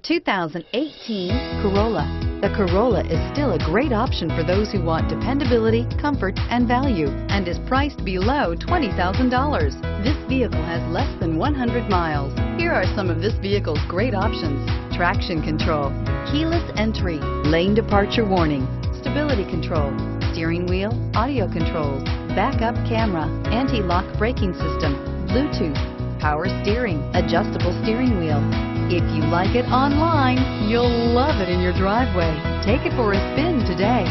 2018 Corolla. The Corolla is still a great option for those who want dependability, comfort, and value, and is priced below $20,000. This vehicle has less than 100 miles. Here are some of this vehicle's great options: traction control, keyless entry, lane departure warning, stability control, steering wheel audio controls, backup camera, anti-lock braking system, Bluetooth, power steering, adjustable steering wheel. If you like it online, you'll love it in your driveway. Take it for a spin today.